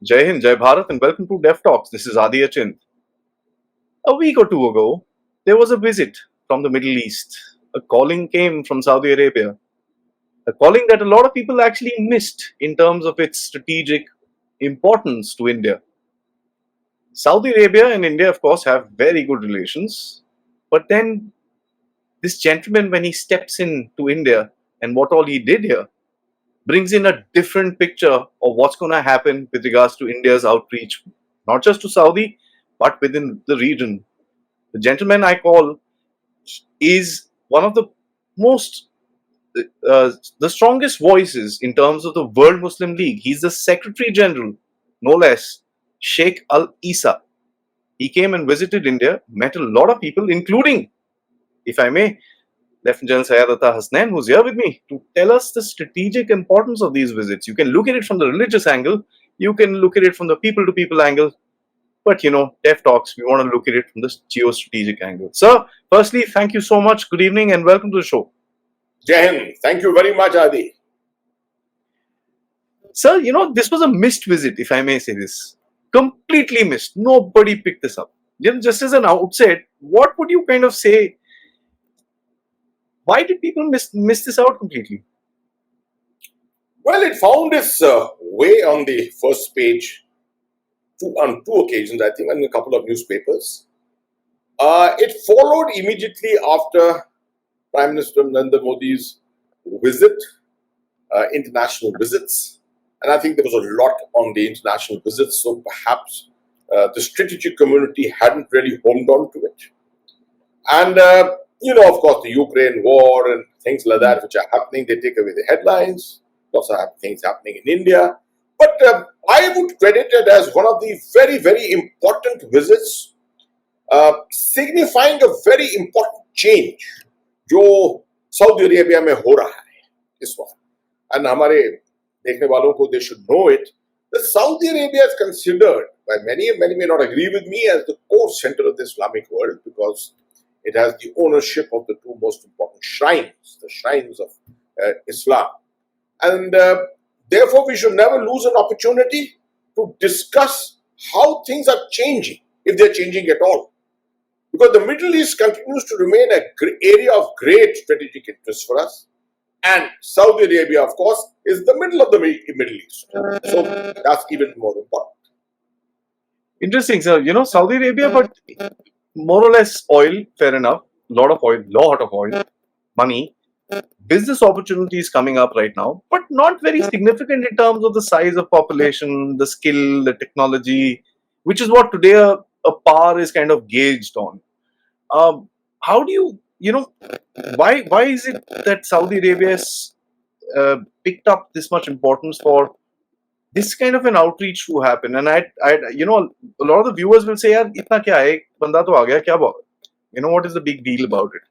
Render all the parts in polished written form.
Jai Hind, Jai Bharat, and welcome to Dev Talks. This is Aadi. A week or two ago, there was a visit from the Middle East. A calling came from Saudi Arabia. A calling that a lot of people actually missed in terms of its strategic importance to India. Saudi Arabia and India, of course, have very good relations. But then, this gentleman, when he steps in to India and what all he did here, brings in a different picture of what's going to happen with regards to India's outreach, not just to Saudi, but within the region. The gentleman I call is one of the most, the strongest voices in terms of the World Muslim League. He's the Secretary General, no less, Sheikh Issa. He came and visited India, met a lot of people, including, if I may, Lieutenant General Syed Hasnain, who's here with me to tell us the strategic importance of these visits. You can look at it from the religious angle, you can look at it from the people to people angle, but Dev Talks, we want to look at it from the geostrategic angle. Sir, firstly, thank you so much. Good evening and welcome to the show. Jai Hind. Thank you very much, Aadi. Sir, this was a missed visit, if I may say this. Completely missed. Nobody picked this up. Just as an outset, what would you kind of say? Why did people miss this out completely? Well, it found its way on the first page on two occasions, I think, in a couple of newspapers. It followed immediately after Prime Minister Narendra Modi's visit, international visits. And I think there was a lot on the international visits, so perhaps the strategic community hadn't really homed on to it. And, of course, the Ukraine war and things like that, which are happening, they take away the headlines. Also have things happening in India. But I would credit it as one of the very, very important visits, signifying a very important change जो Saudi Arabia में हो रहा है इस वक्त. And हमारे देखने वालों को, they should know it, that Saudi Arabia is considered by many may not agree with me, as the core center of the Islamic world, because it has the ownership of the two most important shrines, the shrines of Islam. And therefore, we should never lose an opportunity to discuss how things are changing, if they're changing at all. Because the Middle East continues to remain an area of great strategic interest for us. And Saudi Arabia, of course, is the middle of the Middle East. So that's even more important. Interesting, sir. Saudi Arabia, but more or less oil, fair enough. Lot of oil, money. Business opportunities coming up right now, but not very significant in terms of the size of population, the skill, the technology, which is what today a power is kind of gauged on. How do why is it that Saudi Arabia has picked up this much importance for this kind of an outreach to happen? And a lot of the viewers will say, "Yaar, itna kya hai? Banda to aa gaya, kya baat?" What is the big deal about it?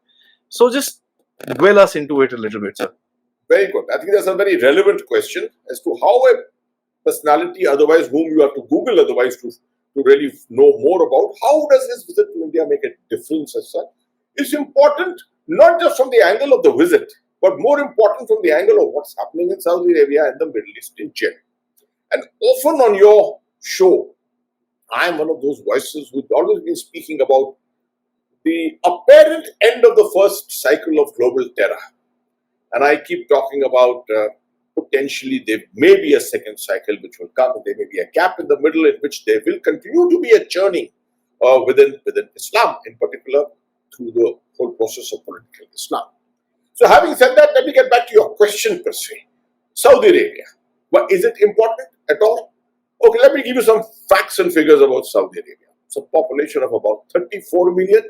So just dwell us into it a little bit, sir. Very good. I think that's a very relevant question as to how a personality, otherwise whom you have to Google otherwise to really know more about, how does this visit to India make a difference as such? It's important not just from the angle of the visit, but more important from the angle of what's happening in Saudi Arabia and the Middle East in general. And often on your show, I'm one of those voices who've always been speaking about the apparent end of the first cycle of global terror. And I keep talking about potentially there may be a second cycle which will come, and there may be a gap in the middle in which there will continue to be a churning within Islam, in particular through the whole process of political Islam. So having said that, let me get back to your question per se. Saudi Arabia, but is it important at all? Okay, let me give you some facts and figures about Saudi Arabia. It's a population of about 34 million.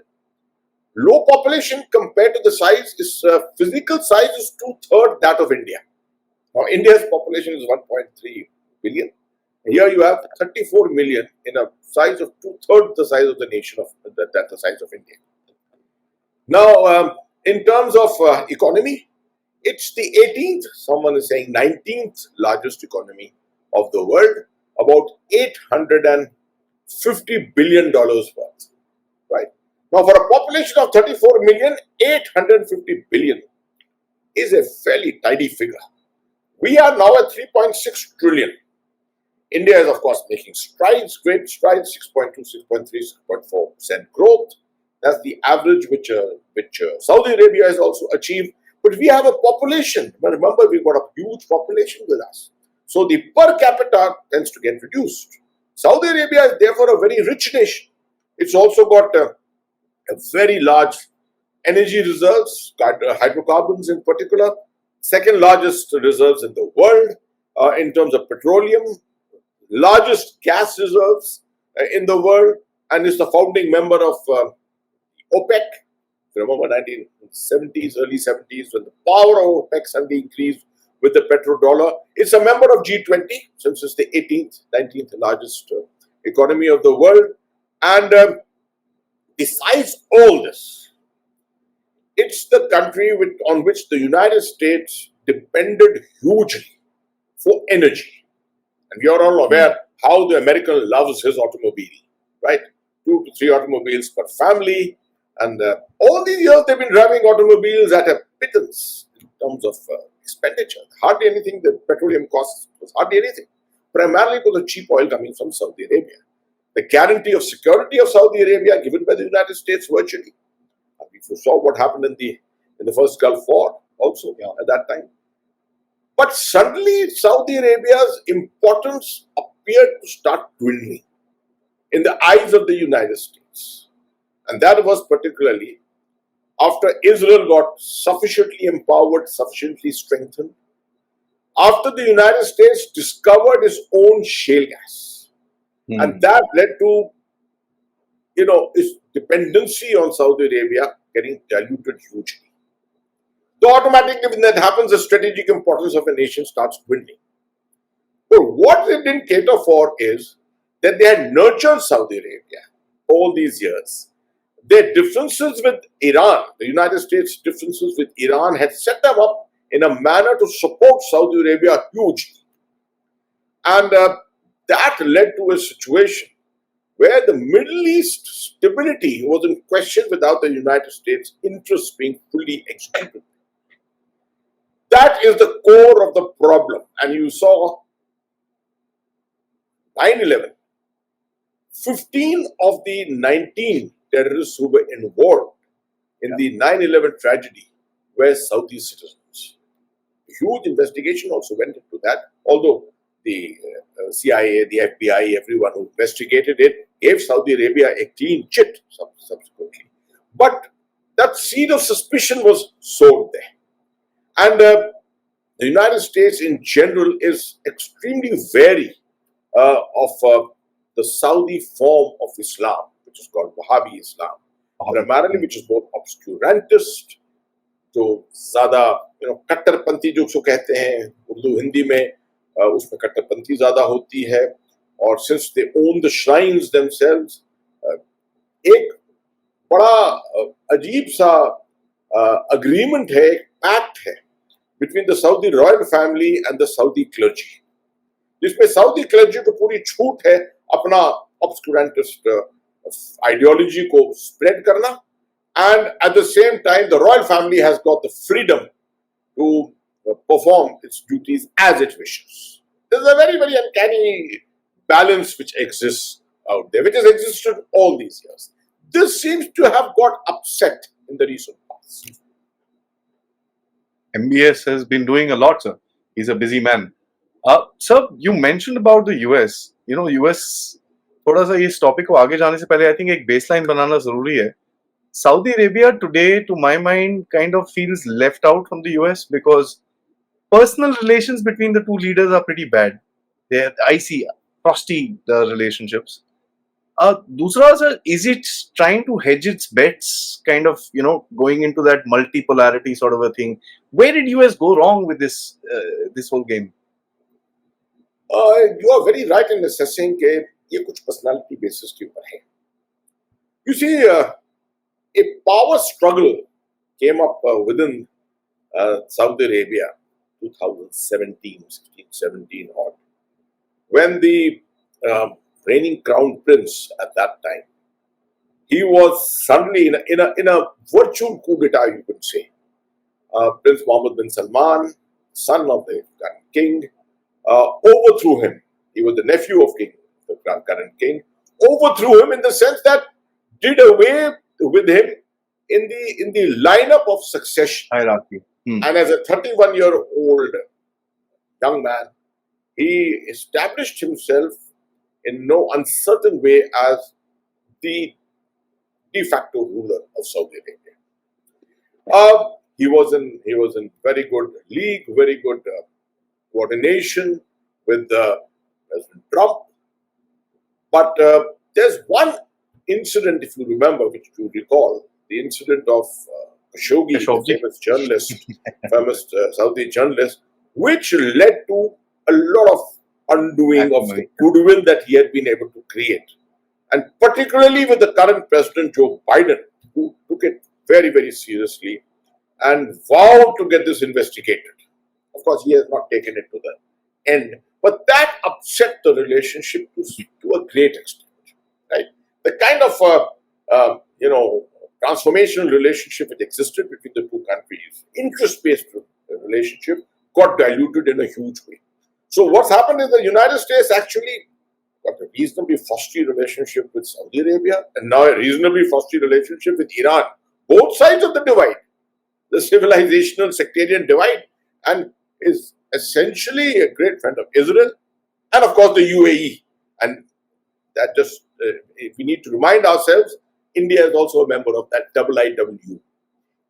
Low population compared to the size, its physical size is 2/3 that of India. Now, India's population is 1.3 billion. Here you have 34 million in a size of 2/3 the size of the nation of the size of India. Now, in terms of economy, it's the 18th, someone is saying 19th largest economy of the world, about $850 billion worth, right? Now, for a population of 34 million, 850 billion is a fairly tidy figure. We are now at 3.6 trillion. India is, of course, making strides, great strides, 6.2, 6.3, 6.4% growth. That's the average which Saudi Arabia has also achieved. But we have a population. But remember, we've got a huge population with us. So the per capita tends to get reduced. Saudi Arabia is therefore a very rich nation. It's also got a very large energy reserves, hydrocarbons in particular, second largest reserves in the world in terms of petroleum, largest gas reserves in the world, and is the founding member of OPEC. Remember 1970s, early 70s, when the power of OPEC suddenly increased with the petrodollar. It's a member of G20, since it's the 18th, 19th largest economy of the world. And besides all this, it's the country on which the United States depended hugely for energy. And we are all aware how the American loves his automobile, right? 2 to 3 automobiles per family. And all these years they've been driving automobiles at a pittance in terms of expenditure. Hardly anything. The petroleum costs was hardly anything. Primarily for the cheap oil coming from Saudi Arabia. The guarantee of security of Saudi Arabia given by the United States virtually. We saw what happened in the first Gulf War also at that time. But suddenly Saudi Arabia's importance appeared to start dwindling in the eyes of the United States. And that was particularly after Israel got sufficiently empowered, sufficiently strengthened, after the United States discovered its own shale gas. And that led to, its dependency on Saudi Arabia getting diluted hugely. So automatically when that happens, the strategic importance of a nation starts dwindling. But what they didn't cater for is that they had nurtured Saudi Arabia all these years. Their differences with Iran, the United States' differences with Iran, had set them up in a manner to support Saudi Arabia hugely. And that led to a situation where the Middle East stability was in question without the United States' interests being fully executed. That is the core of the problem. And you saw 9/11. 15 of the 19 terrorists who were involved in the 9/11 tragedy were Saudi citizens. A huge investigation also went into that, although the CIA, the FBI, everyone who investigated it gave Saudi Arabia a clean chit subsequently. But that seed of suspicion was sowed there. And the United States in general is extremely wary of the Saudi form of Islam, which is called Wahhabi Islam, primarily which is both obscurantist, जो ज़्यादा कट्टरपंथी जो उसको कहते हैं उर्दू हिंदी में उसमें कट्टरपंथी ज़्यादा होती है और since they own the shrines themselves, एक बड़ा अजीब सा agreement है, एक pact है between the Saudi royal family and the Saudi clergy, जिसमें Saudi clergy को पूरी छूट है अपना obscurantist ideology को spread करना, and at the same time the royal family has got the freedom to perform its duties as it wishes. There's a very, very uncanny balance which exists out there, which has existed all these years. This seems to have got upset in the recent past. MBS has been doing a lot, sir. He's a busy man. Sir, you mentioned about the US. US, थोड़ा सा इस topic को आगे जाने से पहले I think एक baseline बनाना जरूरी है. Saudi Arabia today, to my mind, kind of feels left out from the US because personal relations between the two leaders are pretty bad. They're icy, frosty relationships. Dusra, sir, is it trying to hedge its bets, kind of, going into that multipolarity sort of a thing? Where did US go wrong with this whole game? You are very right in assessing that ये कुछ personality basis के ऊपर है. You see, a power struggle came up within Saudi Arabia 2017, 16, 17 odd, when the reigning crown prince at that time, he was suddenly in a virtual coup d'etat, you could say. Prince Mohammed bin Salman, son of the king, overthrew him he was the nephew of King, the current king, overthrew him in the sense that did away with him in the lineup of succession. Hierarchy. And as a 31-year-old young man, he established himself in no uncertain way as the de facto ruler of Saudi Arabia. He was in very good league, very good coordination with President Trump. But there's one incident, if you remember, which you recall, the incident of Khashoggi, the famous journalist, famous Saudi journalist, which led to a lot of undoing of the goodwill that he had been able to create. And particularly with the current President Joe Biden, who took it very, very seriously and vowed to get this investigated. Of course, he has not taken it to the end. But that upset the relationship to a great extent. Right? The kind of, transformational relationship that existed between the two countries, interest-based relationship, got diluted in a huge way. So what's happened is the United States actually got a reasonably frosty relationship with Saudi Arabia and now a reasonably frosty relationship with Iran. Both sides of the divide, the civilizational sectarian divide, and is essentially a great friend of Israel and of course the UAE. And that just, we need to remind ourselves, India is also a member of that IIW.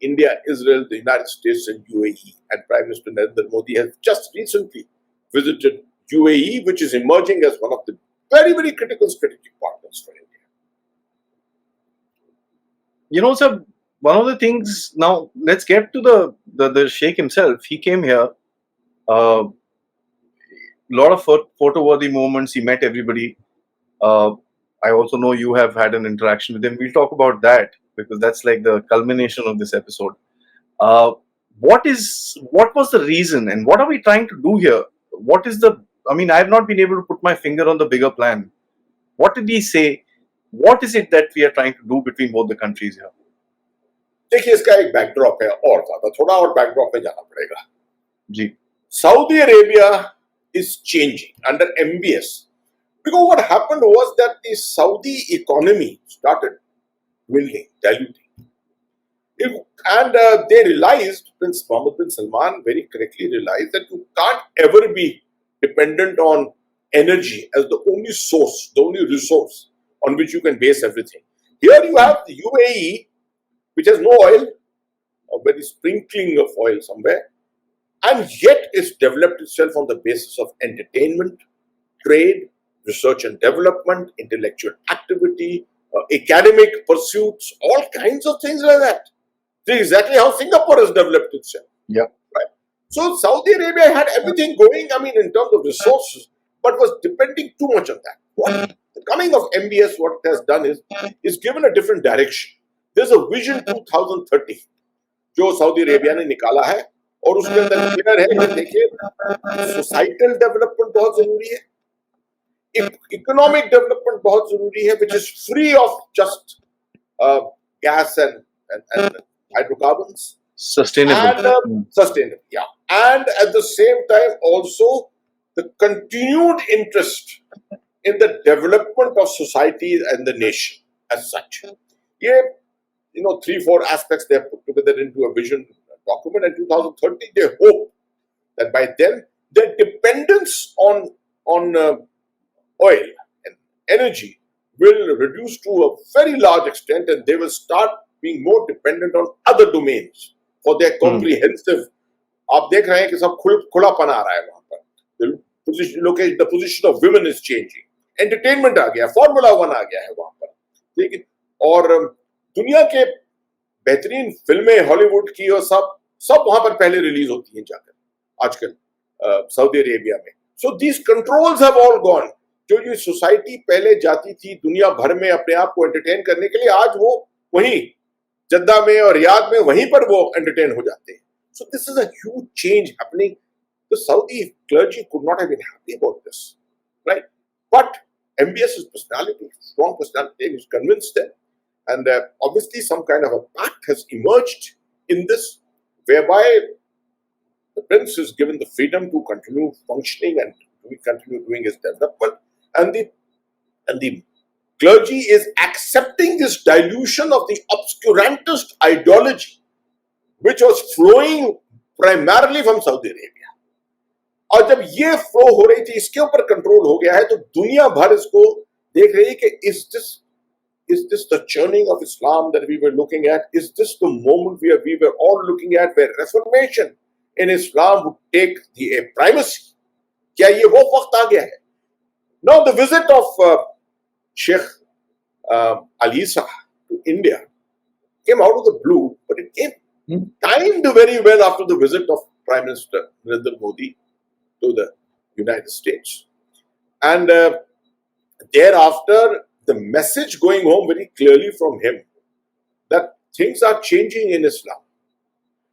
India, Israel, the United States and UAE. And Prime Minister Narendra Modi has just recently visited UAE, which is emerging as one of the very, very critical strategic partners for India. You know, sir, one of the things, now let's get to the Sheikh himself. He came here, a lot of photo-worthy moments. He met everybody. I also know you have had an interaction with him. We'll talk about that because that's like the culmination of this episode. What was the reason and what are we trying to do here? I have not been able to put my finger on the bigger plan. What did he say? What is it that we are trying to do between both the countries here? देखिए इसका एक backdrop है और ज्यादा थोड़ा और backdrop में जाना पड़ेगा जी. Saudi Arabia is changing under MBS because what happened was that the Saudi economy started dwindling, diluting, and they realized, Prince Mohammed bin Salman very correctly realized that you can't ever be dependent on energy as the only source, the only resource on which you can base everything. Here you have the UAE, which has no oil, a very sprinkling of oil somewhere, and yet it's developed itself on the basis of entertainment, trade, research and development, intellectual activity, academic pursuits, all kinds of things like that. This is exactly how Singapore has developed itself. Yeah. Right. So Saudi Arabia had everything going, in terms of resources, but was depending too much on that. What the coming of MBS, what it has done is given a different direction. There's a vision 2030 जो Saudi Arabia ने निकाला है और उसके अंदर clear है कि देखिए सोसाइटल डेवलपमेंट बहुत जरूरी है, इकोनॉमिक डेवलपमेंट बहुत जरूरी है, which is free of just gas and hydrocarbons, sustainable and sustainable, yeah, and at the same time also the continued interest in the development of society and the nation as such. Yeah, 3-4 aspects they have put together into a vision document, and 2030 they hope that by then their dependence on oil and energy will reduce to a very large extent, and they will start being more dependent on other domains for their comprehensive. आप देख रहे हैं कि सब खुलापन आ रहा है वहां पर. The position of women is changing. Entertainment आ गया, Formula 1 आ गया है वहां पर, ठीक है, और दुनिया के बेहतरीन फिल्में हॉलीवुड की और सब वहां पर पहले रिलीज होती हैं जाकर आजकल सऊदी अरेबिया में. So these controls have all gone. जो सोसाइटी पहले जाती थी दुनिया भर में अपने आप को एंटरटेन करने के लिए, आज वो वहीं जद्दा में और रियाद में वहीं पर वो एंटरटेन हो जाते हैं. So this is a huge change happening. The Saudi clergy could not have been happy about this, right? But MBS's personality, strong personality, is convinced them. And obviously some kind of a pact has emerged in this, whereby the prince is given the freedom to continue functioning and we continue doing is development, and the clergy is accepting this dilution of the obscurantist ideology which was flowing primarily from Saudi Arabia. और जब ये flow हो रही थी, इसके ऊपर control हो गया है, तो दुनिया भर इसको देख रही है कि is this the churning of Islam that we were looking at? Is this the moment we were all looking at where reformation in Islam would take the primacy? क्या ये वो वक्त आ गया है? Now the visit of Sheikh Issa to India came out of the blue, but it came timed very well after the visit of Prime Minister Narendra Modi to the United States. And thereafter, the message going home very clearly from him that things are changing in Islam.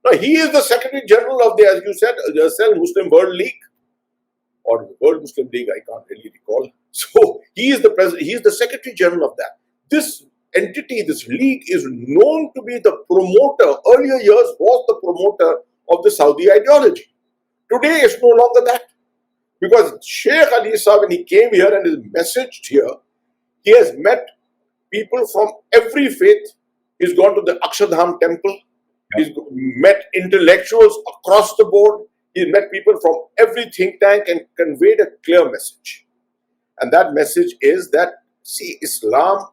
Now, he is the Secretary General of the, as you said, the Muslim World League, or World Muslim League, I can't really recall. So, he is the president, he is the Secretary General of that. This entity, this league, is known to be the promoter, earlier years was the promoter of the Saudi ideology. Today, it's no longer that. Because Sheikh Issa, when he came here and is messaged here, he has met people from every faith. He's gone to the Akshardham temple. He's met intellectuals across the board. He's met people from every think tank and conveyed a clear message. And that message is that, see, Islam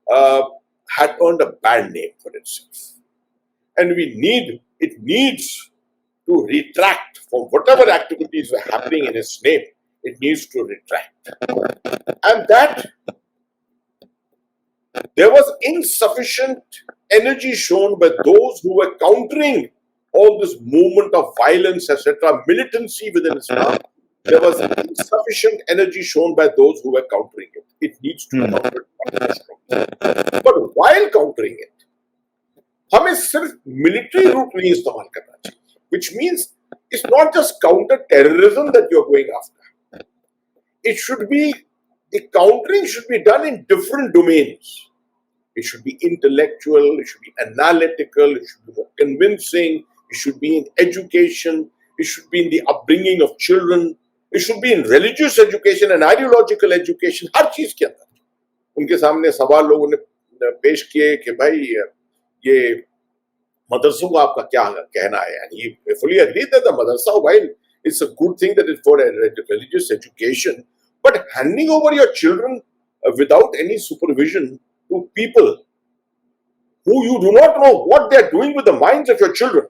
had earned a bad name for itself. And it needs to retract from whatever activities were happening in its name. It needs to retract. And that there was insufficient energy shown by those who were countering all this movement of violence, etc., militancy within Islam. There was insufficient energy shown by those who were countering it. It needs to be countered. But while countering it, हमें सिर्फ military route नहीं इस्तेमाल करना चाहिए, which means it's not just counter-terrorism that you're going after. It should be, the countering should be done in different domains. It should be intellectual, it should be analytical, it should be more convincing, it should be in education, it should be in the upbringing of children, it should be in religious education and ideological education, हर चीज के अंदर. उनके सामने सवाल लोगों ने पेश किए कि भाई ये मदरसों का आपका क्या कहना है? And he fully agreed that the madrasa, while it's a good thing that it's for a religious education, but handing over your children without any supervision to people who you do not know what they're doing with the minds of your children,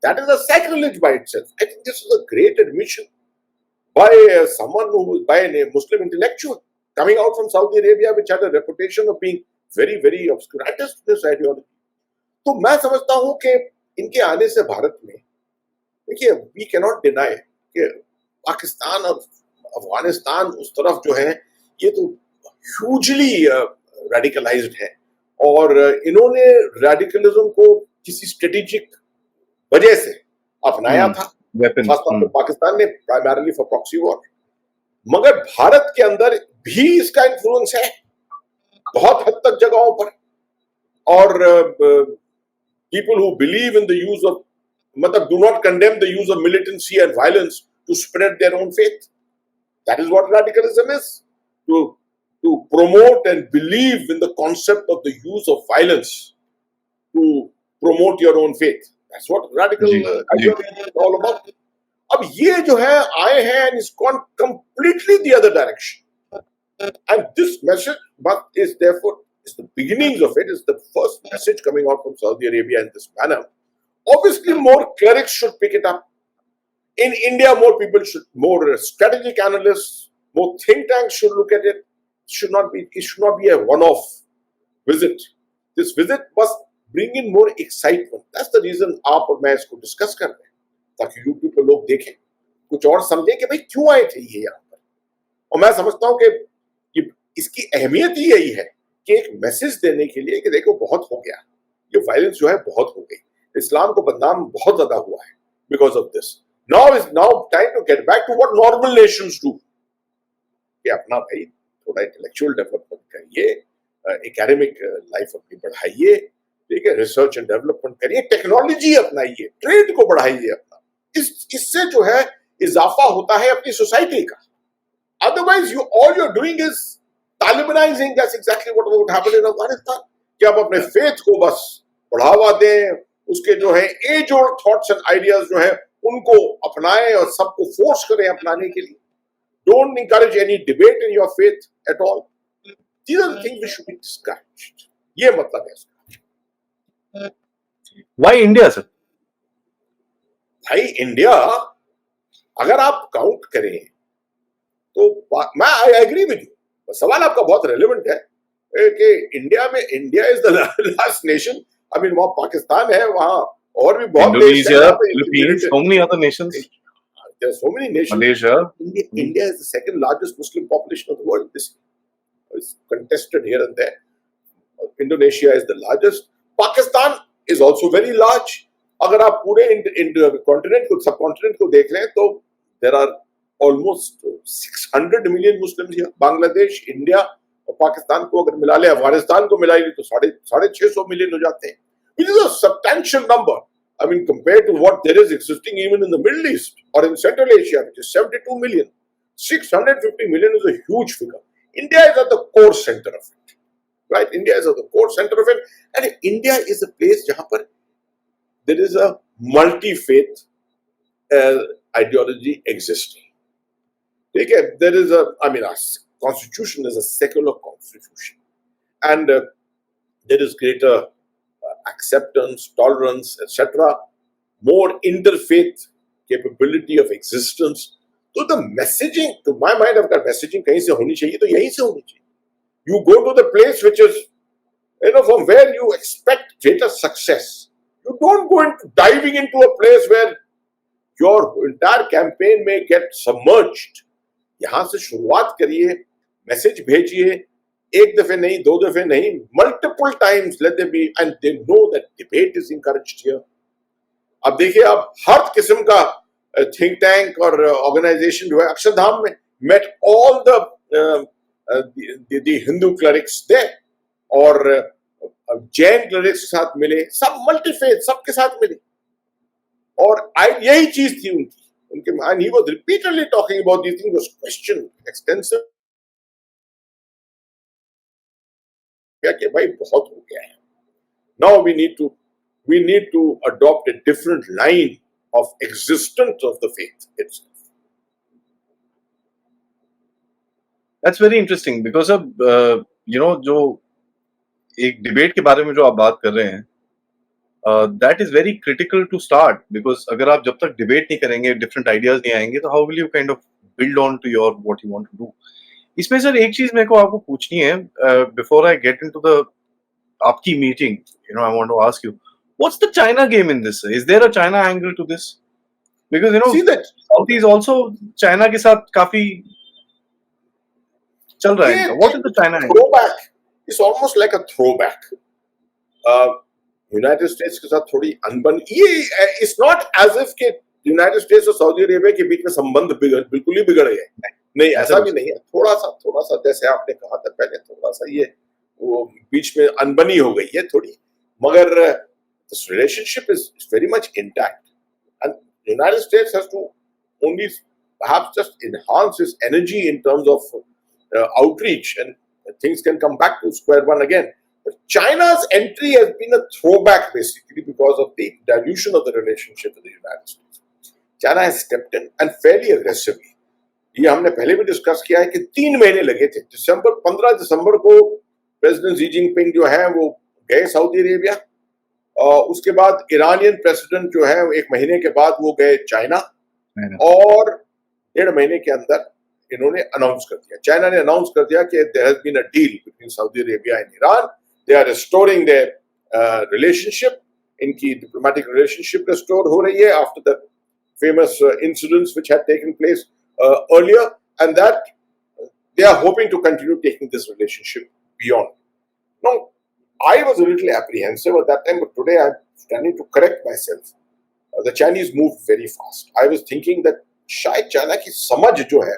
that is a sacrilege by itself. I think this is a great admission by by a Muslim intellectual coming out from Saudi Arabia, which had a reputation of being very, very obscurantist in this ideology. तो मैं समझता हूं कि इनके आने से भारत में, देखिए, वी कैन नॉट डिनाई कि पाकिस्तान और अफगानिस्तान उस तरफ जो है, ये तो ह्यूजली रेडिकलाइज्ड है, और इन्होंने रेडिकलिज्म को किसी स्ट्रेटेजिक वजह से अपनाया था, खासतौर पर पाकिस्तान ने प्राइमरली फॉर प्रॉक्सी वॉर. मगर भारत के अंदर भी इसका इन्फ्लुएंस है बहुत हद तक जगहों पर, और people who believe in the use of, do not condemn the use of militancy and violence to spread their own faith. That is what radicalism is. To promote and believe in the concept of the use of violence to promote your own faith. That's what radical ideology is all about. अब ये जो है आए हैं and it's gone completely the other direction. And this message is therefore, it's the beginnings of it, is the first message coming out from Saudi Arabia in this manner. Obviously, more clerics should pick it up. In India, more people should, more strategic analysts, more think tanks should look at it. It should not be a one-off visit. This visit must bring in more excitement. That's the reason आप और मैं इसको discuss कर रहे हैं, ताकि YouTube पे लोग देखें, कुछ और समझें कि भाई क्यों आए थे ये यहाँ पर. और मैं समझता हूँ कि इसकी अहमियत ही यही है कि एक मैसेज देने के लिए कि देखो बहुत हो गया, ये वायलेंस जो है बहुत हो गई, इस्लाम को बदनाम बहुत ज्यादा हुआ है because of this. Now is time to get back to what normal nations do. कि अपना भाई थोड़ा इंटेलेक्चुअल डेवलपमेंट करिए, एकेडमिक लाइफ अपनी बढ़ाइए, ठीक है, रिसर्च एंड डेवलपमेंट करिए, टेक्नोलॉजी अपनाइए, ट्रेड को बढ़ाइए अपना. इससे जो है इजाफा होता है अपनी सोसाइटी का. Otherwise, all you're doing is Talibanizing. That's exactly what would happen in Afghanistan. कि आप अपने faith को बस बढ़ावा दें, उसके जो है age-old thoughts and ideas जो है उनको अपनाएं और सबको force करें अपनाने के लिए. Don't encourage any debate in your faith at all. These are the things which should be discouraged. ये मतलब है इसका. Why India, sir? भाई इंडिया अगर आप काउंट करें तो मैं आई एग्री विद यू. सवाल आपका बहुत रेलेवेंट है कि India is the last nation. I mean वहां पाकिस्तान है, वहां और भी बहुत देश हैं. Indonesia, Philippines, so many other nations. There are so many nations. Malaysia. India is the second largest Muslim population of the world. This is contested here and there. Indonesia is the largest. Pakistan is also very large. अगर आप पूरे continent को subcontinent को देख लें तो there are almost 600 million Muslims here. Bangladesh, India और पाकिस्तान को अगर मिला ले, अफगानिस्तान को मिला ले तो 650 million हो जाते हैं. Which is a substantial number. I mean, compared to what there is existing even in the Middle East or in Central Asia, which is 72 million. 650 million is a huge figure. India is at the core center of it. Right? India is at the core center of it. And India is a place जहां पर there is a multi-faith ideology existing. Okay? There is our constitution is a secular constitution. And there is greater acceptance, tolerance, etc. More interfaith capability of existence. So the messaging, to my mind, अगर messaging कहीं से होनी चाहिए तो यहीं से होनी चाहिए. You go to the place which is, from where you expect greater success. You don't go into diving into a place where your entire campaign may get submerged. यहाँ से शुरुआत करिए, मैसेज भेजिए, एक दफे नहीं, दो दफे नहीं, multiple times let them be, and they know that debate is encouraged here. अब देखिए, आप हर किस्म का think tank और organization जो है अक्षरधाम में met all the Hindu clerics there और जैन क्लरिक्स के साथ मिले, सब मल्टीफेथ सबके साथ मिले और यही चीज थी उनके and he was repeatedly talking about these things, was questioned extensive कि भाई बहुत हो गया है. Now we need to adopt a different line of existence of the faith itself. That's very interesting because अब जो एक डिबेट के बारे में जो आप बात कर रहे हैं that is very critical to start because अगर आप जब तक डिबेट नहीं करेंगे, डिफरेंट आइडियाज नहीं आएंगे तो how will you kind of build on to your what you want to do. इसमें सर एक चीज मेरे को आपको पूछनी है before I get into the आपकी meeting. I want to ask you what's the China game in this. Is there a China angle to this? Because South is also China के साथ काफी चल रहा है. What is the China angle? It's almost like a throwback. United States के साथ थोड़ी अनबन. ये it's not as if के United States और सऊदी अरेबिया के बीच में संबंध बिल्कुल ही बिगड़ गए. नहीं, ऐसा भी नहीं है. थोड़ा सा जैसे आपने कहा था पहले, थोड़ा सा ये वो बीच में अनबनी हो गई है थोड़ी, मगर this relationship is very much intact. And the United States has to only perhaps just enhance its energy in terms of outreach, and things can come back to square one again. But China's entry has been a throwback basically because of the dilution of the relationship with the United States. China has stepped in and fairly aggressively. ये हमने पहले भी discuss किया है कि 3 महीने लगे थे. 15 दिसंबर को प्रेसिडेंट शी जिनपिंग जो है वो गए सऊदी अरेबिया. उसके बाद ईरानियन प्रेसिडेंट जो है 1 महीने के बाद वो गए चाइना और 1.5 महीने के अंदर इन्होंने अनाउंस कर दिया. चाइना ने अनाउंस कर दिया कि there has been a deal between Saudi Arabia and Iran. They are restoring their relationship. इनकी डिप्लोमेटिक रिलेशनशिप रिस्टोर हो रही है after the famous incidents which had taken place earlier, and that they are hoping to continue taking this relationship beyond. Now, I was a little apprehensive at that time, but today I'm standing to correct myself. The Chinese moved very fast. I was thinking that शायद China की समझ जो है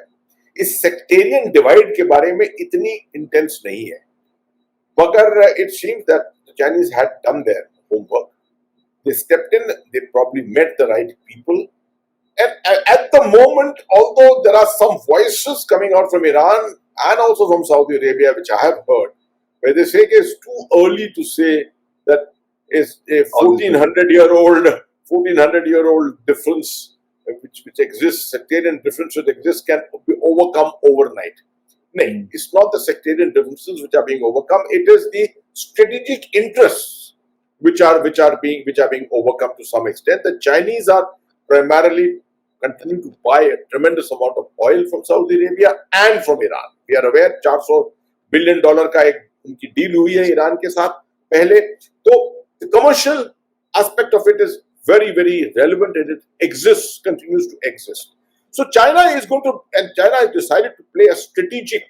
इस sectarian divide के बारे में इतनी इंटेंस नहीं है, मगर it seems that the Chinese had done their homework. They stepped in, they probably met the right people, And at the moment, although there are some voices coming out from Iran and also from Saudi Arabia, which I have heard, where they say it's too early to say that is a 1400-year-old difference which exists, sectarian difference which exists, can be overcome overnight. No, it's not the sectarian differences which are being overcome. It is the strategic interests which are being overcome to some extent. The Chinese are primarily continuing to buy a tremendous amount of oil from Saudi Arabia and from Iran. We are aware $400 billion का एक उनकी deal हुई है Iran के साथ पहले. तो the commercial aspect of it is very, very relevant, and it exists, continues to exist. So China has decided to play a strategic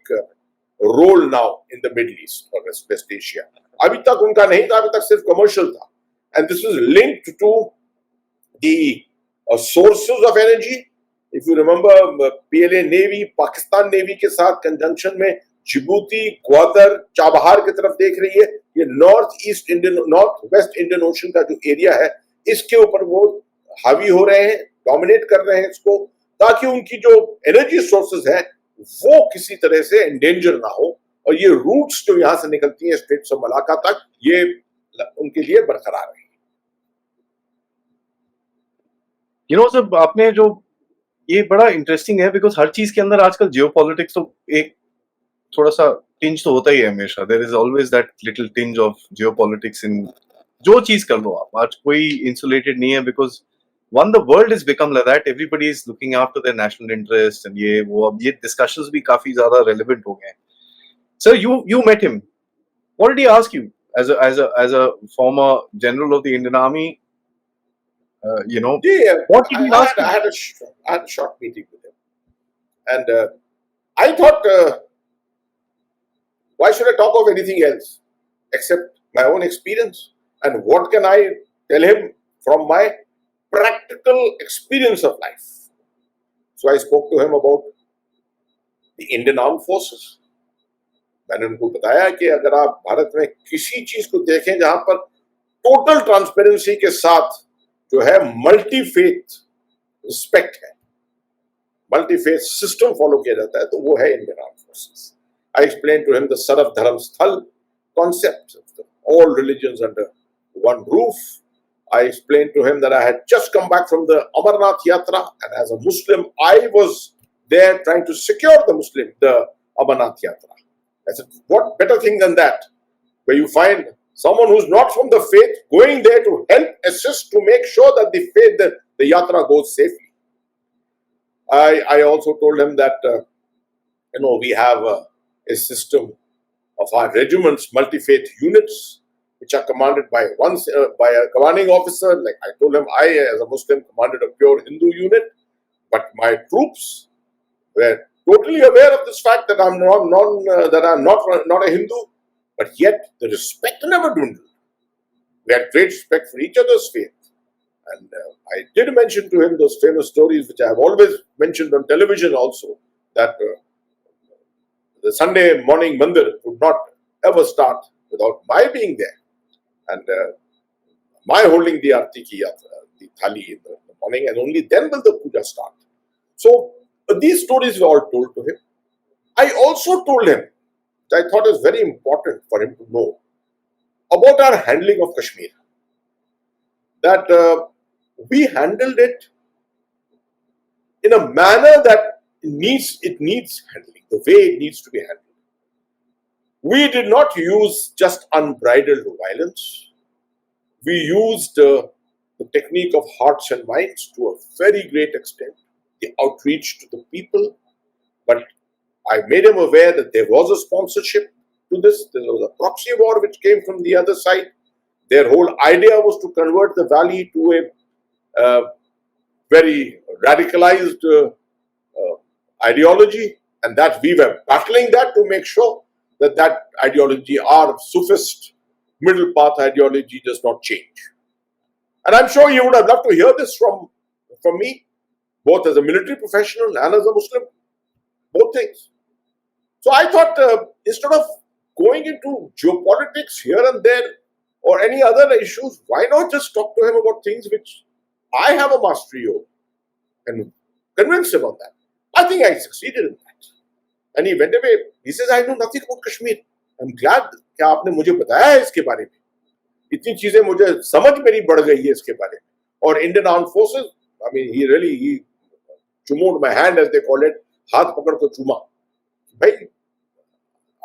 role now in the Middle East or West Asia. अभी तक उनका नहीं था, अभी तक सिर्फ commercial था. And this is linked to the sources of energy. If you remember, PLA Navy, Pakistan Navy के साथ conjunction में जिबूती, ग्वादर, चाबहार की तरफ देख रही है. ये नॉर्थ वेस्ट इंडियन ओशन का जो एरिया है, इसके ऊपर वो हावी हो रहे हैं, डोमिनेट कर रहे हैं इसको, ताकि उनकी जो एनर्जी सोर्सेज है वो किसी तरह से एंडेंजर ना हो, और ये रूट्स जो यहां से निकलती हैं स्ट्रेट्स ऑफ मलाका तक, ये उनके लिए बरकरार है. सर आपने जो ये बड़ा इंटरेस्टिंग है, बिकॉज हर चीज के अंदर आजकल जियोपॉलिटिक्स तो एक थोड़ा सा टिंज तो होता ही है हमेशा. There is always that little tinge of geopolitics in जो चीज कर लो आप. आज कोई इंसुलेटेड नहीं है, because one the world is become like that. Everybody is looking after their national interest and ये वो. अब ये डिस्कशंस भी काफी ज्यादा रेलेवेंट हो गए हैं. Sir you met him, what did he ask you as a former general of the Indian Army? What did he ask you? I had a short meeting with him, and I thought, why should I talk of anything else except my own experience? And what can I tell him from my practical experience of life? So I spoke to him about the Indian Armed Forces. मैंने उनको बताया कि अगर आप भारत में किसी चीज को देखें जहां पर टोटल ट्रांसपेरेंसी के साथ जो है मल्टी फेथ रिस्पेक्ट है, मल्टी फेथ सिस्टम फॉलो किया जाता है, तो वो है Indian arm forces. I explained to him the Saraf Dharam Sthal concept of all religions under one roof. I explained to him that I had just come back from the Amarnath Yatra, and as a Muslim, I was there trying to secure the Amarnath Yatra. I said, what better thing than that, where you find someone who's not from the faith going there to help, assist, to make sure that the Yatra goes safely. I also told him that, we have a system of our regiments, multi-faith units, which are commanded by a commanding officer. Like I told him, I as a Muslim commanded a pure Hindu unit, but my troops were totally aware of this fact that I'm not a Hindu, but yet the respect never dwindled. We had great respect for each other's faith. And I did mention to him those famous stories, which I have always mentioned on television also, that the Sunday morning mandir would not ever start without my being there, and my holding the arti ki the thali in the morning, and only then will the puja start. So these stories were all told to him. I also told him, which I thought is very important for him to know, about our handling of Kashmir. That we handled it in a manner that needs handling, the way it needs to be handled. We did not use just unbridled violence. We used the technique of hearts and minds to a very great extent, the outreach to the people. But I made him aware that there was a sponsorship to this. There was a proxy war which came from the other side. Their whole idea was to convert the valley to a very radicalized ideology, and that we were battling that to make sure that ideology, our Sufist middle path ideology, does not change. And I'm sure you would have loved to hear this from me, both as a military professional and as a Muslim, both things. So I thought, instead of going into geopolitics here and there or any other issues, why not just talk to him about things which I have a mastery over? and convinced him on that. I think I succeeded in that. And he went away. He says, I know nothing about Kashmir. I'm glad कि आपने मुझे बताया है इसके बारे में. इतनी चीजें मुझे समझ मेरी बढ़ गई है इसके बारे में. और Indian Armed Forces, I mean, he चुमोड my hand as they call it, हाथ पकड़ को चूमा. भाई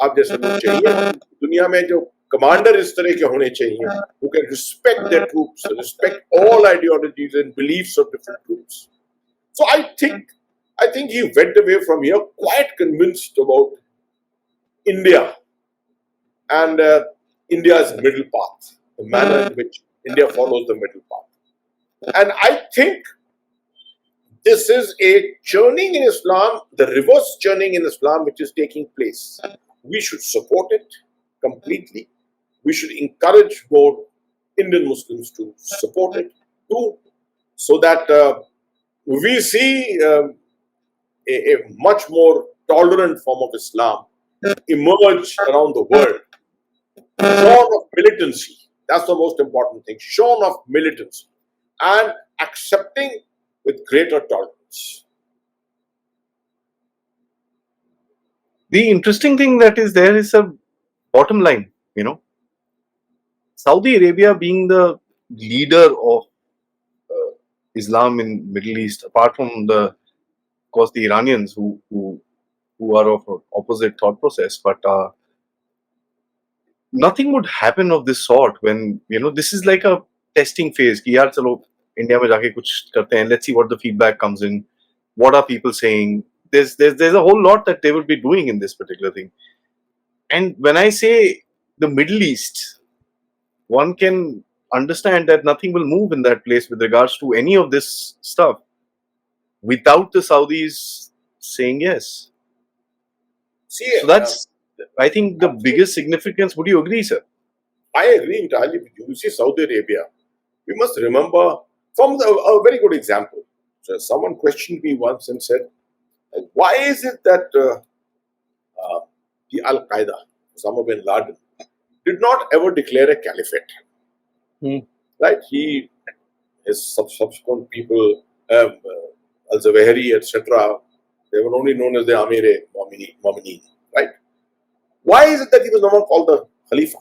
आप जैसे लोग चाहिए दुनिया में, जो कमांडर इस तरह के होने चाहिए, who can respect their troops, respect all ideologies and beliefs of different groups. So I think he went away from here quite convinced about India and India's middle path, the manner in which India follows the middle path. And I think this is a churning in Islam, the reverse churning in Islam, which is taking place. We should support it completely. We should encourage more Indian Muslims to support it too, so that we see a much more tolerant form of Islam emerge around the world, shorn of militancy. That's the most important thing, shorn of militancy and accepting with greater tolerance. The interesting thing that is there is a bottom line, Saudi Arabia being the leader of Islam in Middle East, apart from of course, the Iranians who are of opposite thought process, but nothing would happen of this sort when, this is like a testing phase. कि यार चलो India में जाके कुछ करते हैं, let's see what the feedback comes in, what are people saying. There's a whole lot that they will be doing in this particular thing. And when I say the Middle East, one can understand that nothing will move in that place with regards to any of this stuff without the Saudis saying yes. See, so that's, I think, the biggest significance. Would you agree, sir? I agree entirely with you. You see, Saudi Arabia, we must remember from a very good example. So someone questioned me once and said, why is it that the Al-Qaeda, Osama bin Laden, did not ever declare a caliphate? Right? His subsequent people, Al-Zawahiri, etc., they were only known as the Amir-e-Mu'mineen. Right? Why is it that he was never called the Khalifa?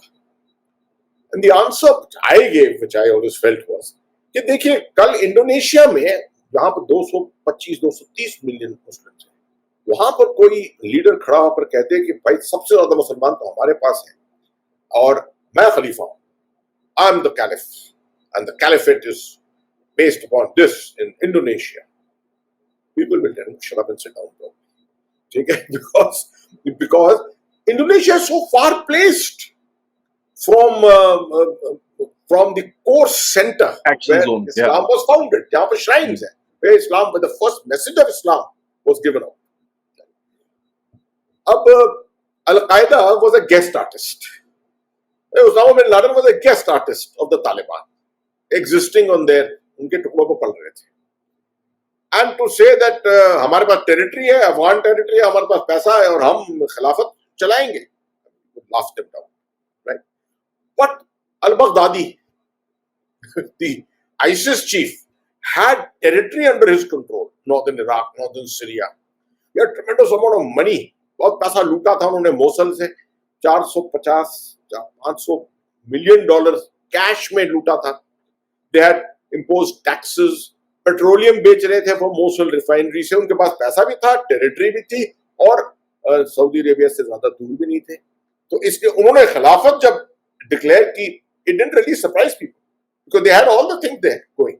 And the answer which I gave, which I always felt was, कि देखिए कल Indonesia में जहां पर 225-230 million मुस्लिम हैं, वहां पर कोई लीडर खड़ा होकर कहते हैं कि भाई सबसे ज्यादा मुसलमान तो हमारे पास हैं और मैं खलीफा हूं, I am the caliph and the caliphate is based upon this in Indonesia, people will tell shut up and sit down. ठीक है? because Indonesia is so far placed from the core center Action where zone, Islam was founded, जहाँ पर shrines हैं, where the first message of Islam was given out. Al-Qaeda was a guest artist. Osama bin Laden was a guest artist of the Taliban, existing on their, उनके टुकड़ों पर पल रहे थे. And to say that हमारे पास territory है, Afghan territory है, हमारे पास पैसा है और हम खिलाफत चलाएंगे, laughed them down, right? But al-Baghdadi, the ISIS chief, had territory under his control, northern Iraq, northern Syria. He had tremendous amount of money. बहुत पैसा लूटा था उन्होंने मोसल से, 450-500 million dollars कैश में लूटा था. They had imposed taxes. Petroleum बेच रहे थे फॉर मोसल रिफाइनरी से, उनके पास पैसा भी था, टेरिटरी भी थी और सऊदी अरेबिया से ज्यादा दूर भी नहीं थे. तो इसलिए उन्होंने खिलाफत जब डिक्लेयर की, it didn't really surprise people because they had all the things there going,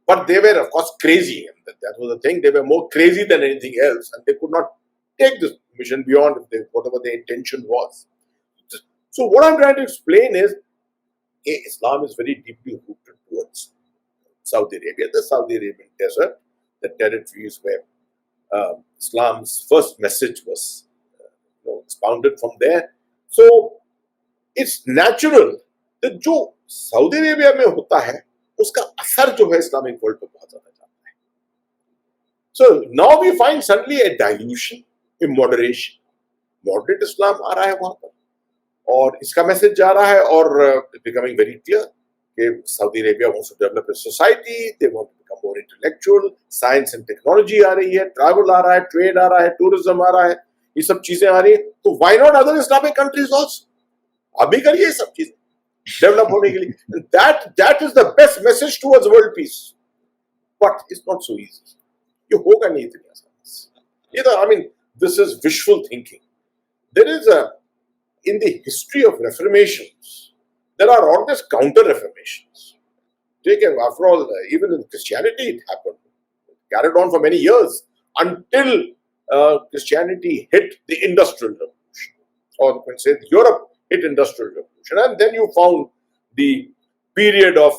but they were of course crazy, and that was the thing. They were more crazy than anything else, and they could not take this mission beyond whatever their intention was. So what I'm trying to explain is, Islam is very deeply rooted towards Saudi Arabia, the Saudi Arabian desert, the territories where Islam's first message was expounded from there. So it's natural that जो Saudi Arabia में होता है उसका असर जो है Islamic world पर बहुत ज्यादा जाता है. So now we find suddenly a dilution, a moderation. Moderate Islam आ रहा है वहां पर और इसका मैसेज जा रहा है और becoming very clear Saudi Arabia wants to develop a society, they want to become more intellectual, science and technology आ रही है, travel आ रहा है, trade आ रहा है, tourism आ रहा है, ये सब चीजें आ रही है, तो why not other Islamic countries also? अभी करिए ये सब चीजें डेवलप होने के लिए. That is the best message towards world peace. But it's not so easy. ये होगा नहीं इतनी आसानी से. ये तो I mean this is wishful thinking. There is in the history of reformations, there are always counter-reformations. Take it, after all, even in Christianity it happened. It carried on for many years until Christianity hit the Industrial Revolution. Or you can say Europe hit Industrial Revolution. And then you found the period of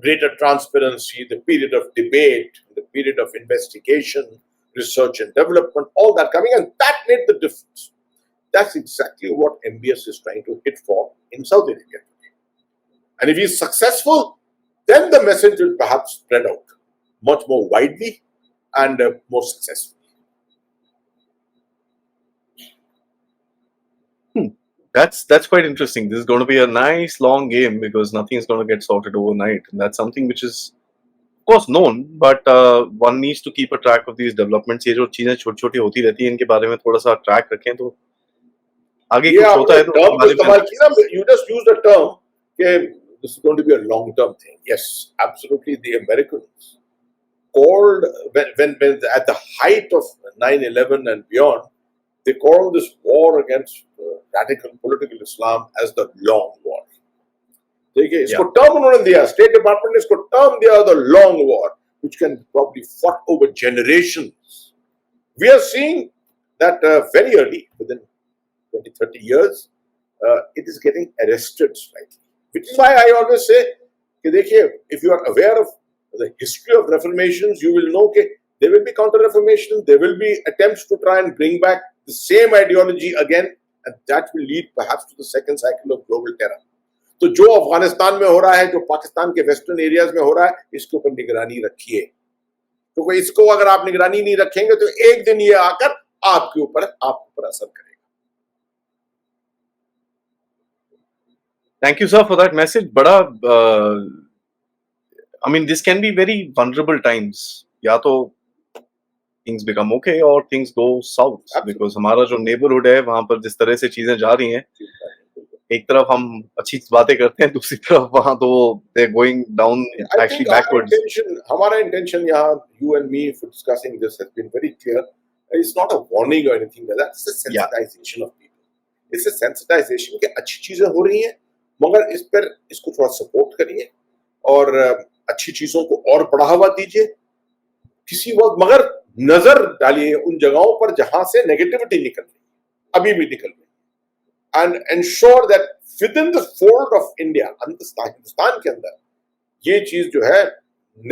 greater transparency, the period of debate, the period of investigation, research and development, all that coming, and that made the difference. That's exactly what MBS is trying to hit for in Saudi Arabia. And if he's successful, then the message will perhaps spread out much more widely and more successfully. That's quite interesting. This is going to be a nice long game because nothing is going to get sorted overnight, and that's something which is, of course, known. But one needs to keep a track of these developments. ये जो चीजें छोटी-छोटी होती रहती हैं, इनके बारे में थोड़ा सा ट्रैक रखें तो आगे कुछ होता है तो term इस्तेमाल किया ना, you just used the term कि this is going to be a long-term thing. Yes, absolutely. The Americans called when at the height of 9/11 and beyond, they called this war against radical political Islam as the long war. देखिए इसको term उन्होंने दिया, State Department ने इसको term दिया the long war, which can probably fought over generations. We are seeing that very early, within 20-30 years, it is getting arrested slightly. Which is why I always say, कि देखिए, if you are aware of the history of reformations, you will know that there will be counter-reformation, there will be attempts to try and bring back the same ideology again, and that will lead perhaps to the second cycle of global terror. तो जो अफगानिस्तान में हो रहा है, जो पाकिस्तान के western areas में हो रहा है, इसके ऊपर निगरानी रखिए. तो इसको अगर आप निगरानी नहीं रखेंगे तो एक दिन ये आकर आपके ऊपर असर करेगा. Thank you, sir, for that message. बड़ा I mean, this can be very vulnerable times. या तो things become okay or things go south. Absolutely. Because हमारा जो neighborhood है वहाँ पर जिस तरह से चीजें जा रही हैं, एक तरफ हम अच्छी बातें करते हैं, दूसरी तरफ वहाँ तो they're going down actually backwards. हमारा intention यहाँ, you and me for discussing this has been very clear. It's not a warning or anything like that. It's a sensitization of people. It's a sensitization कि अच्छी चीजें हो रही हैं, मगर इसको थोड़ा support करिए और अच्छी चीजों को और बढ़ावा दीजिए. किसी वक्त मगर नजर डालिए उन जगहों पर जहां से नेगेटिविटी निकल रही है, अभी भी निकल रही है, and ensure that within the fold of India, Hindustan के अंदर ये चीज जो है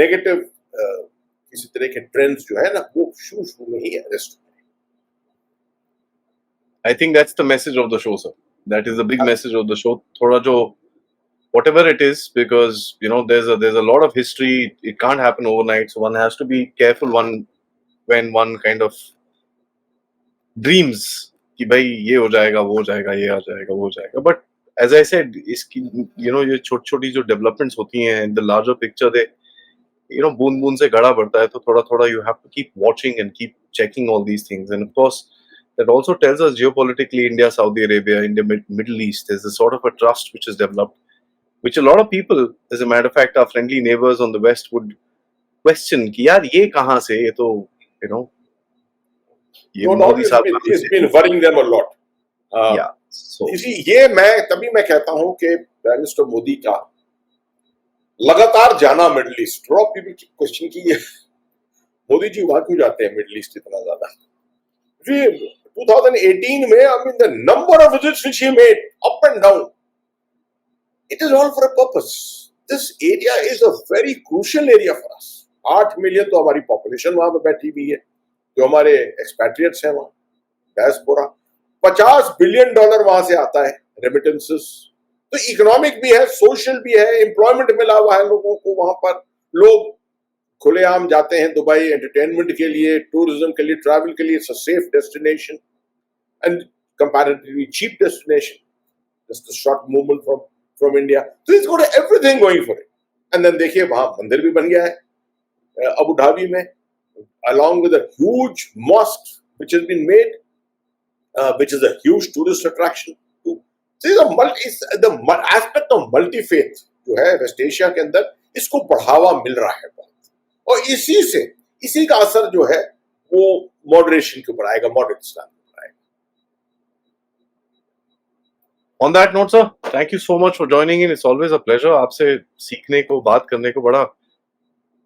नेगेटिव किसी तरह के ट्रेंड्स जो है ना, वो शुरू में ही अरेस्ट हो. I think that's the message of the show, sir. That is the big message of the show. थोड़ा जो whatever it is, because you know there's a lot of history. It can't happen overnight, so one has to be careful when one kind of dreams कि भाई ये हो जाएगा, वो हो जाएगा, ये आ जाएगा, वो हो जाएगा. But as I said, इसकी ये छोटी-छोटी जो developments होती हैं in the larger picture, they बूंद-बूंद से घड़ा बढ़ता है, तो थोड़ा you have to keep watching and keep checking all these things. And of course, that also tells us geopolitically, India, Saudi Arabia, India, Middle East, there's a sort of a trust which is developed, which a lot of people, as a matter of fact, our friendly neighbors on the West would question कि यार ये कहाँ से, ये तो ये मोदी साहब it's been worrying them a lot. Yeah. So ये तभी मैं कहता हूँ कि प्राइम मिनिस्टर मोदी का लगातार जाना middle east, lot of people keep question कि ये मोदी जी वहां क्यों जाते हैं मिडिल ईस्ट इतना ज्यादा. 2018 में, I mean, the number of visits which he made up and down, it is all for a purpose. This area is a very crucial area for us. 8 million तो हमारी population वहां पे बैठी हुई है, जो हमारे expatriates हैं वहां, diaspora. $50 billion वहां से आता है remittances. तो इकोनॉमिक भी है, सोशल भी है, एम्प्लॉयमेंट मिला हुआ है लोगों को. वहां पर लोग खुलेआम जाते हैं दुबई एंटरटेनमेंट के लिए, टूरिज्म के लिए, ट्रैवल के लिए. It's a safe destination and comparatively cheap destination. Just a short movement from from India. So he's got everything going for it. And then देखिए वहाँ मंदिर भी बन गया है अबू धाबी में, along with a huge mosque which has been made, which is a huge tourist attraction. So the aspect of multi-faith जो है वेस्ट एशिया के अंदर, इसको बढ़ावा मिल रहा है बहुत, और इसी का असर जो है वो मॉडरेशन के ऊपर आएगा, मॉडरेट इस्लाम के ऊपर आएगा. On that note, sir, thank you so much for joining in. It's always a pleasure. आपसे सीखने को, बात करने को बड़ा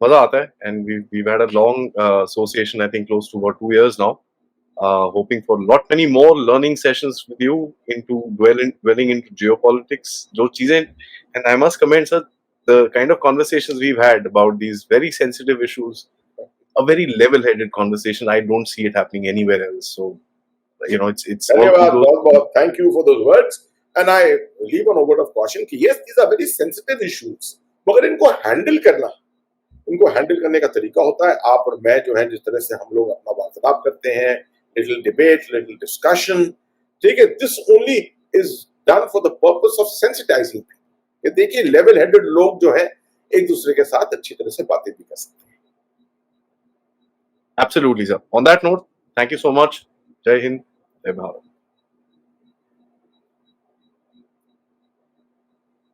मजा आता है. And we've had a long association, I think close to about 2 years now. Hoping for many more learning sessions with you into dwelling into geopolitics. जो चीजें, and I must commend, sir, the kind of conversations we've had about these very sensitive issues, a very level-headed conversation. I don't see it happening anywhere else. So, it's बहुत thank you for those words. And I leave on a word of caution कि yes, these are very sensitive issues, मगर इनको handle करने का तरीका होता है. आप और मैं जो है, जिस तरह से हम लोग अपना वार्तालाप करते हैं, little debate, little discussion, ठीक है, this only is done for the purpose of sensitizing people. ये देखिए level headed लोग जो है एक दूसरे के साथ अच्छी तरह से बातें भी कर सकते हैं. Absolutely, sir. On that note, thank you so much. Jai Hind, Jai Bharat.